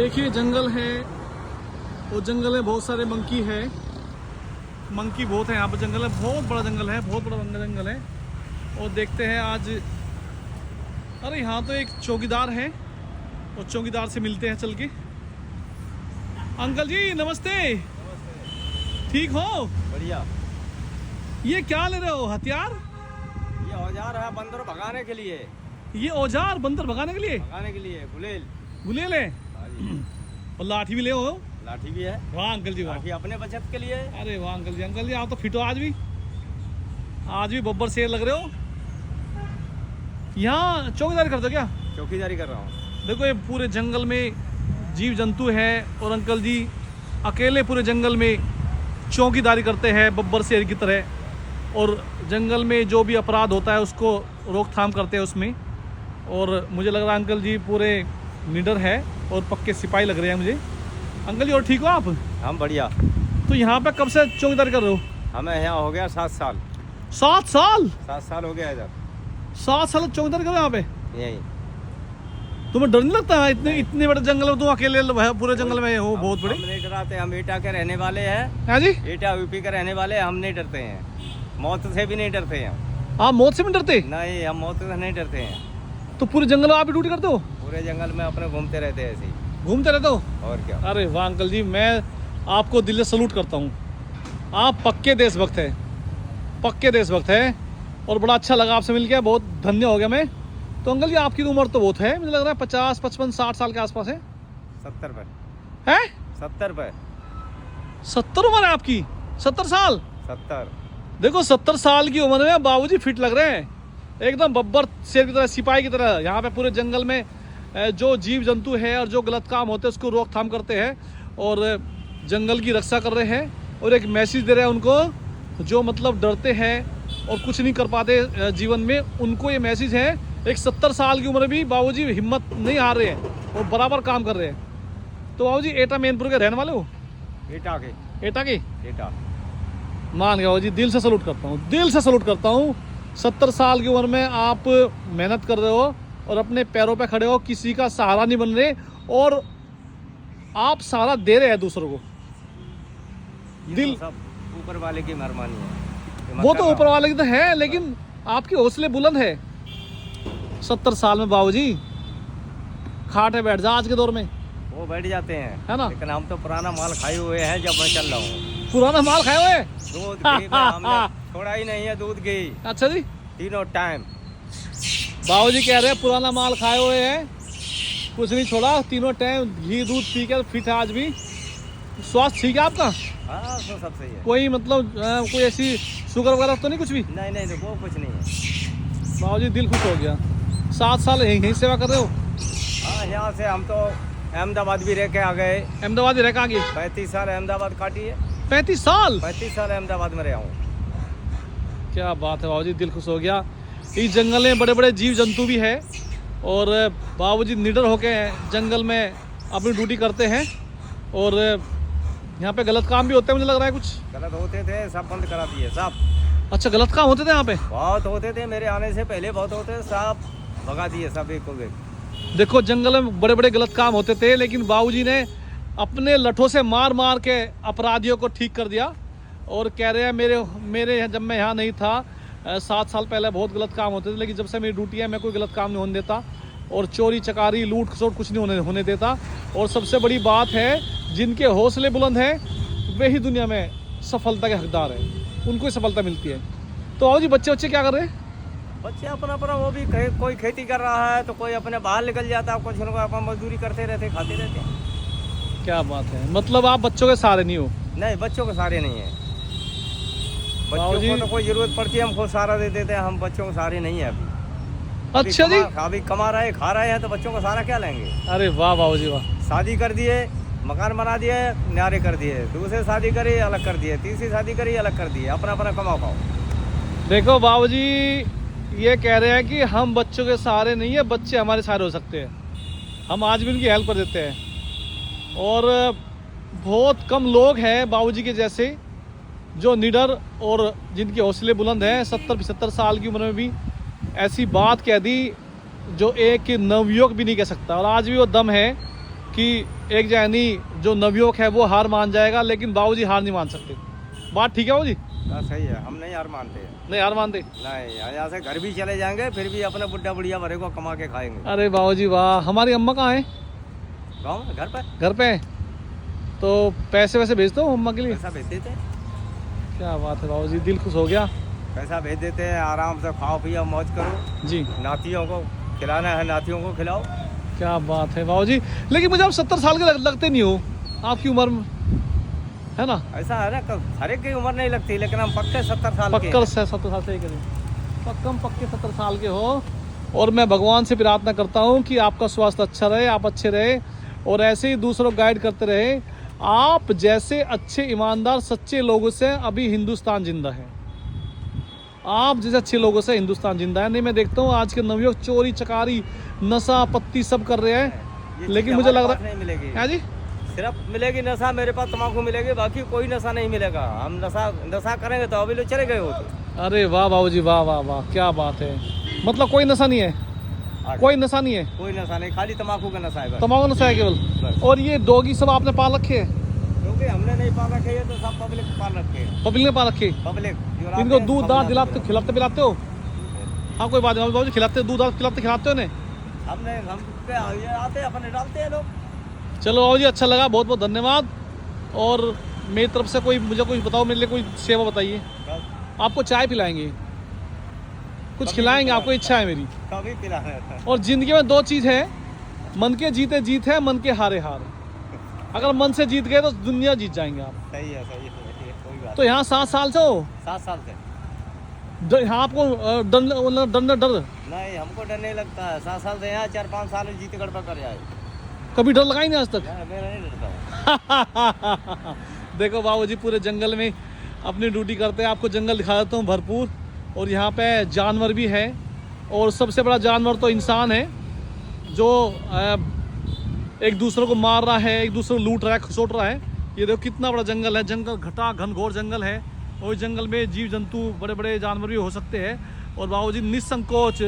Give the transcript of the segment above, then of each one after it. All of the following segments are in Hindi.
देखिए जंगल है और जंगल में बहुत सारे मंकी है। मंकी बहुत है यहाँ पर। जंगल है, बहुत बड़ा जंगल है, बहुत बड़ा जंगल है। और देखते हैं आज, अरे यहाँ तो एक चौकीदार है और चौकीदार से मिलते हैं चल के। अंकल जी नमस्ते। ठीक हो? बढ़िया। ये क्या ले रहे हो, हथियार? ये औजार है बंदर भगाने के लिए। ये औजार बंदर भगाने के लिए? भगाने के लिए गुलेल। गुलेल है और लाठी भी ले हो? लाठी भी है। वाह अंकल जी वाह। लाठी अपने बचत के लिए। अरे वाह अंकल जी। अंकल जी आप तो फिट हो आज भी बब्बर शेर लग रहे हो। यहाँ चौकीदारी करते हो क्या? चौकीदारी कर रहा हूँ। देखो ये पूरे जंगल में जीव जंतु है और अंकल जी अकेले पूरे जंगल में चौकीदारी करते हैं बब्बर शेर की तरह। और जंगल में जो भी अपराध होता है उसको रोकथाम करते हैं उसमें। और मुझे लग रहा है अंकल जी पूरे निडर है और पक्के सिपाही लग रहे हैं मुझे। अंकल जी और ठीक हो आप? हम बढ़िया। तो यहाँ पे कब से चौकीदारी कर रहे हो? हमें यहाँ हो गया 7 साल। 7 साल? 7 साल हो गया इधर। 7 साल चौकीदारी कर रहे हो यहाँ पे? यही। तुम्हें डर नहीं लगता है? इतने बड़े जंगल में तुम अकेले पूरे जंगल में हो, बहुत बड़े। हम नहीं डराते, हम एटा के रहने वाले हैं। हाँ जी? एटा यूपी के रहने वाले, हम नहीं डरते हैं। मौत से भी नहीं डरते हैं। आप मौत से भी डरते? नहीं, हम मौत से नहीं डरते हैं। तो पूरे जंगल में आप ही ड्यूटी करते हो? पूरे जंगल में अपने घूमते रहते हैं ऐसे ही। घूमते रहते हो? और क्या। अरे वाह अंकल जी, मैं आपको दिल से सलूट करता हूँ। आप पक्के देशभक्त हैं, पक्के देशभक्त हैं। और बड़ा अच्छा लगा आपसे मिलकर, बहुत धन्य हो गया मैं। तो अंकल जी आपकी उम्र तो बहुत है, मुझे लग रहा है 50, 55, 60 साल के आसपास है। 70 पे है? 70 पे 70 उम्र है आपकी? 70 साल? 70। देखो 70 साल की उम्र में बाबूजी फिट लग रहे हैं, एकदम बब्बर शेर की तरह, सिपाही की तरह। यहाँ पे पूरे जंगल में जो जीव जंतु है और जो गलत काम होते हैं उसको रोकथाम करते हैं और जंगल की रक्षा कर रहे हैं। और एक मैसेज दे रहे हैं उनको जो मतलब डरते हैं और कुछ नहीं कर पाते जीवन में, उनको ये मैसेज है। एक 70 साल की उम्र भी बाबूजी हिम्मत नहीं हार रहे हैं और बराबर काम कर रहे हैं। तो बाबूजी एटा मैनपुर के रहने वाले हो? एटा के। एटा के? एटा। मान गया बाबूजी, दिल से सलूट करता हूँ, दिल से सलूट करता हूँ। 70 साल की उम्र में आप मेहनत कर रहे हो और अपने पैरों पे खड़े हो, किसी का सहारा नहीं बन रहे और आप सहारा दे रहे हैं दूसरों को। दिल तो सब ऊपर वाले की मेहरबानी है। वो तो ऊपर वाले की तो है, लेकिन आपके हौसले बुलंद है। 70 साल में बाबूजी खाट पे बैठ जा आज के दौर में। वो बैठ जाते हैं, है ना? लेकिन हम तो पुराना माल खाए हुए हैं जब मैं चल रहा हूँ। पुराना माल खाए हुए? दूध घी में हमने छोड़ा ही नहीं है, दूध घी अच्छा जी। तीनों टाइम। बाबूजी कह रहे हैं पुराना माल खाए हुए हैं, कुछ नहीं छोड़ा, तीनों टाइम घी दूध पी के फिट है आज भी। स्वास्थ्य ठीक है आपका? हाँ तो सब सही है। कोई मतलब कोई ऐसी शुगर वगैरह तो नहीं कुछ भी? नहीं नहीं, वो कुछ नहीं है। बाबूजी दिल खुश हो गया। 7 साल यहीं सेवा कर रहे हो? हाँ, यहाँ से हम तो अहमदाबाद भी रह के आ गए। अहमदाबाद ही रह के आ गए? 35 साल अहमदाबाद काटी है। 35 साल? 35 साल अहमदाबाद में रहा हूँ। क्या बात है बाबूजी, दिल खुश हो गया। इस जंगल में बड़े बड़े जीव जंतु भी है और बाबूजी निडर होके जंगल में अपनी ड्यूटी करते हैं। और यहाँ पे गलत काम भी होते हैं, मुझे लग रहा है कुछ गलत होते थे, सब बंद करा दिए सब। अच्छा गलत काम होते थे यहाँ पे? बहुत होते थे, मेरे आने से पहले बहुत होते थे, सब भगा दिए सब एक को एक। देखो जंगल में बड़े बड़े गलत काम होते थे, लेकिन बाबूजी ने अपने लठों से मार मार के अपराधियों को ठीक कर दिया। और कह रहे हैं मेरे जब मैं यहाँ नहीं था 7 साल पहले बहुत गलत काम होते थे, लेकिन जब से मेरी ड्यूटी है मैं कोई गलत काम नहीं होने देता और चोरी चकारी लूट खसोट कुछ नहीं होने देता। और सबसे बड़ी बात है, जिनके हौसले बुलंद हैं वे ही दुनिया में सफलता के हकदार हैं, उनको ही सफलता मिलती है। तो आओ जी, बच्चे क्या कर रहे हैं? बच्चे अपना अपना वो भी कोई खेती कर रहा है तो कोई अपने बाहर निकल जाता है, कुछ न कोई अपन मजदूरी करते रहते, खाते रहते हैं। क्या बात है, मतलब आप बच्चों के सहारे नहीं हो? नहीं, बच्चों के सहारे नहीं है। बच्चों को तो कोई जरूरत पड़ती है हमको सहारा दे देते हैं, हम बच्चों को सहारे नहीं है अभी। अच्छा जी। अभी कमा रहे खा रहे हैं तो बच्चों का सहारा क्या लेंगे? अरे वाह बाबूजी वाह। शादी कर दिए, मकान बना दिए, न्यारे कर दिए, दूसरे शादी करी अलग कर दिए, तीसरी शादी करी अलग कर दिए, अपना अपना कमा पाओ। देखो बाबूजी ये कह रहे हैं कि हम बच्चों के सहारे नहीं है, बच्चे हमारे सहारे हो सकते हैं, हम आज भी उनकी हेल्प कर देते हैं। और बहुत कम लोग हैं बाबूजी के जैसे जो निडर और जिनके हौसले बुलंद हैं। 70-75 साल की उम्र में भी ऐसी बात कह दी जो एक नवयुवक भी नहीं कह सकता। और आज भी वो दम है कि एक यानी जो नवयुवक है वो हार मान जाएगा, लेकिन बाबूजी हार नहीं मान सकते। बात ठीक है बाबूजी? हाँ, सही है, हम नहीं हार मानते हैं। नहीं हार मानते? नहीं, यहाँ से घर भी चले जाएंगे फिर भी अपने बुढ़ा बुढ़िया भरे को कमा के खाएंगे। अरे बाबूजी वाह, हमारी अम्मा कहाँ है? गाँव में, घर पर। घर पे है? तो पैसे वैसे भेज दो अम्मा के लिए। पैसा भेज देते हैं। क्या बात है बाबूजी, दिल खुश हो गया। पैसा भेज देते हैं, आराम से खाओ पियो मौज करो। जी, नातियों को खिलाना है, नातियों को खिलाओ। क्या बात है बाबूजी, लेकिन मुझे आप 70 साल के लगते नहीं हो आपकी उम्र में, है ना? ऐसा है ना, हर एक की उम्र नहीं लगती, लेकिन हम पक्के 70 साल के पक्का 70 साल से ही करें, पक्के 70 साल के हो। और मैं भगवान से प्रार्थना करता हूँ कि आपका स्वास्थ्य अच्छा रहे, आप अच्छे रहे और ऐसे ही दूसरों को गाइड करते रहे। आप जैसे अच्छे ईमानदार सच्चे लोगों से अभी हिंदुस्तान जिंदा है। आप जैसे अच्छे लोगों से हिंदुस्तान जिंदा है। नहीं, मैं देखता हूँ आज के नवयुवक चोरी चकारी नशा पत्ती सब कर रहे हैं, ये लेकिन चीज़ मुझे लग हमारे रहा पास नहीं मिलेगी। है जी, सिर्फ मिलेगी नशा, मेरे पास तम्बाकू मिलेगी, बाकी कोई नशा नहीं मिलेगा। हम नशा करेंगे तो अभी लोग चले गए होते। अरे वाह बाबूजी, वाह वाह वाह, क्या बात है। मतलब कोई नशा नहीं है? कोई नशा नहीं है? कोई नशा नहीं, खाली तम्बाकू का नशा है बस। तम्बाकू नशा है केवल। बस। और ये डॉगी सब आपने पाल रखे हैं? क्योंकि हमने नहीं पाल रखे हैं तो सब पब्लिक पाल रखे हैं। पब्लिक ने पाल रखे? पब्लिक इनको दूध दाद दिलाते, खिलाते पिलाते हो? हाँ कोई बात नहीं बाबूजी, खिलाते दूध दाद खिलाते हो ने? हमने हम पे ये आते अपने डालते हैं लोग। चलो बाबूजी, अच्छा लगा, बहुत बहुत धन्यवाद। और मेरी तरफ से कोई मुझे कुछ बताओ, मेरे लिए कोई सेवा बताइए। बस, आपको चाय पिलाएंगे, कुछ कभी खिलाएंगे, भी आपको इच्छा है मेरी। कभी पिलाना है। और जिंदगी में दो चीज़ है, मन के जीते जीत है, मन के हारे हार। अगर मन से जीत गए तो दुनिया जीत जाएंगे आप। सही है, सही है, कोई बात तो यहाँ 7 साल से हो? 7 साल से। यहाँ आपको डर नहीं, हमको डर नहीं लगता है। 7 साल से यहाँ, 4-5 साल में जीतगढ़ पर कर जाए। कभी डर लगा ही नहीं आज तक? मेरा नहीं डरता। देखो बाबूजी पूरे जंगल में अपनी ड्यूटी करते हैं। आपको जंगल दिखा देता हूँ भरपूर, और यहाँ पे जानवर भी है, और सबसे बड़ा जानवर तो इंसान है जो एक दूसरे को मार रहा है, एक दूसरे को लूट रहा है, खसोट रहा है। ये देखो कितना बड़ा जंगल है, जंगल घटा घनघोर जंगल है, और इस जंगल में जीव जंतु बड़े बड़े जानवर भी हो सकते हैं। और बाबूजी निसंकोच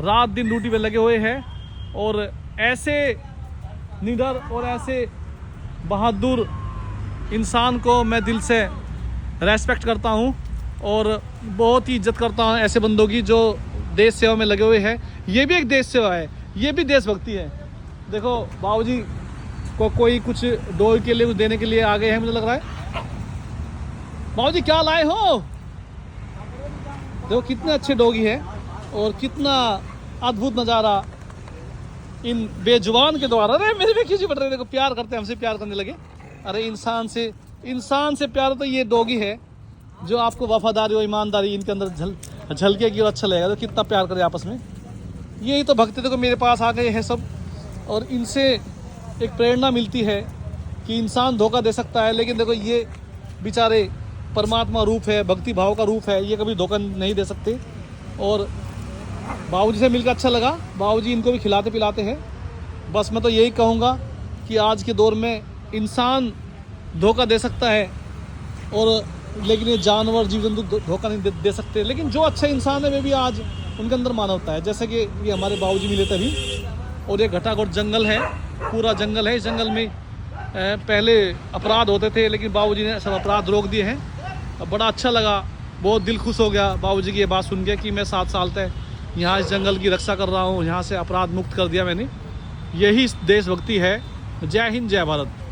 रात दिन ड्यूटी पे लगे हुए हैं, और ऐसे निडर और ऐसे बहादुर इंसान को मैं दिल से रेस्पेक्ट करता हूँ और बहुत ही इज्जत करता हूँ ऐसे बंदों की जो देश सेवा में लगे हुए हैं। ये भी एक देश सेवा है, ये भी देशभक्ति है। देखो बाबूजी को कोई कुछ डॉग के लिए कुछ देने के लिए आ गए हैं, मुझे लग रहा है। बाबूजी क्या लाए हो? देखो कितने अच्छे डॉगी है और कितना अद्भुत नज़ारा इन बेजुबान के द्वारा। अरे मेरे भी खींची पड़ रही है, देखो प्यार करते हैं, हमसे प्यार करने लगे। अरे इंसान से प्यार तो ये डॉगी है जो आपको वफादारी और ईमानदारी इनके अंदर झलकेगी और अच्छा लगेगा। तो कितना प्यार करे आपस में, यही तो भक्त देखो मेरे पास आ गए हैं सब, और इनसे एक प्रेरणा मिलती है कि इंसान धोखा दे सकता है, लेकिन देखो ये बेचारे परमात्मा रूप है, भक्ति भाव का रूप है, ये कभी धोखा नहीं दे सकते। और बाबूजी से मिलकर अच्छा लगा, बाबूजी इनको भी खिलाते पिलाते हैं। बस मैं तो यही कहूँगा कि आज के दौर में इंसान धोखा दे सकता है, और लेकिन ये जानवर जीव जंतु धोखा नहीं दे सकते। लेकिन जो अच्छा इंसान है वे भी आज उनके अंदर मानवता है। जैसे कि ये हमारे बाबूजी मिले थे अभी, और ये घटाघोट जंगल है, पूरा जंगल है। इस जंगल में पहले अपराध होते थे, लेकिन बाबूजी ने सब अपराध रोक दिए हैं। अब बड़ा अच्छा लगा, बहुत दिल खुश हो गया बाबूजी की ये बात सुन के कि मैं 7 साल तक यहाँ इस जंगल की रक्षा कर रहा हूँ, यहाँ से अपराध मुक्त कर दिया मैंने। यही देशभक्ति है। जय हिंद, जय भारत।